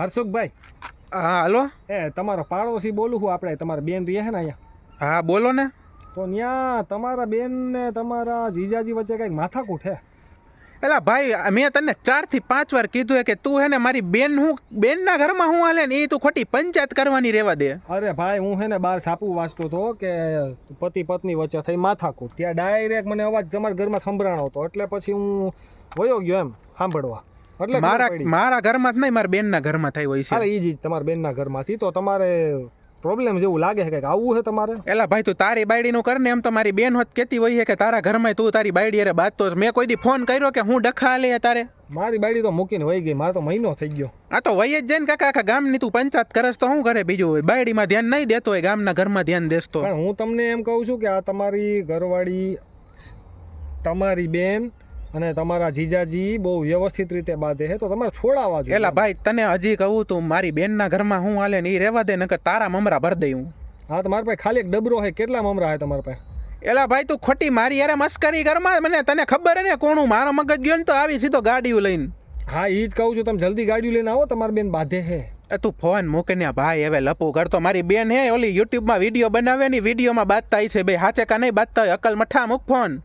હર્ષુખભાઈ, હા હલો. તમારો પાડોશી બોલું છું. આપણે તમારા બેન રહે છે ને અહીંયા? હા બોલો ને. તો ત્યાં તમારા બેન ને તમારા જીજાજી વચ્ચે કંઈક માથાકૂટ છે. એલા ભાઈ, મેં તને 4 થી 5 વાર કીધું હે કે તું હે ને મારી બેનના ઘરમાં હું હાલે ને એ તું ખોટી પંચાયત કરવાની રહેવા દે. અરે ભાઈ, હું હે ને બાર છાપું વાંચતો હતો કે પતિ પત્ની વચ્ચે થઈ માથાકૂટ. ત્યાં ડાયરેક્ટ મને અવાજ તમારા ઘરમાં સંભળાણો હતો, એટલે પછી હું વયો ગયો એમ સાંભળવા. એટલે મારા ઘરમાં જ નહીં, મારા બેનના ઘરમાં થઈ હોય છે. અરે એ જ તમારા બેનના ઘરમાંથી. તો તમારે પ્રોબ્લેમ જેવું લાગે છે, કંઈક આવું છે તમારે? એલા ભાઈ, તું તારી બાયડીનું કર ને. એમ તો મારી બેન હોત કહેતી હોય છે કે તારા ઘરમાં તું તારી બાયડી અરે બાત તો મેં કોઈ દી ફોન કર્યો કે હું ડખા લે તારે? મારી બાયડી તો મૂકીને વહી ગઈ. મારે તો મહિનો થઈ ગયો. આ તો વહી જ જાય ને કાકા. આખા ગામની તું પંચાયત કરસ તો શું કરે બીજું? બાયડીમાં ધ્યાન નહીં દેતો હોય, ગામના ઘરમાં ધ્યાન દેતો. પણ હું તમને એમ કહું છું કે આ તમારી ઘરવાળી, તમારી બેન અને તમારા જીજાજી બહુ વ્યવસ્થિત રીતે બાંધે છે, તો તમારે છોડાવવા જોઈએ. એલા ભાઈ, તને હજી કહું તું મારી બેનના ઘરમાં હું હાલે ને એ રહેવા દે, નકર તારા મમરા ભર દઈ હું. હા, તમારા પાસે ખાલી એક ડબરો છે. કેટલા મમરા છે તમારા પાસે? એલા ભાઈ, તું ખોટી મારી યાર મસ્કરી ઘરમાં. મને તને ખબર હે ને કોણું મારો મગજ ગયો ને તો આવી સીધો ગાડીઓ લઈને. હા, એ જ કહું છું. તમે જલ્દી ગાડીઓ લઈને આવો, તમારી બેન બાંધે છે. તું ફોન મૂકને ભાઈ, હવે લપુ કરતો. મારી બેન હે ઓલી યુટ્યુબમાં વિડીયો બનાવે ને, વિડીયોમાં બાંધતા છે. ભાઈ હાચે કા નહીં બાંધતા હોય? અકલ મઠા મૂક ફોન.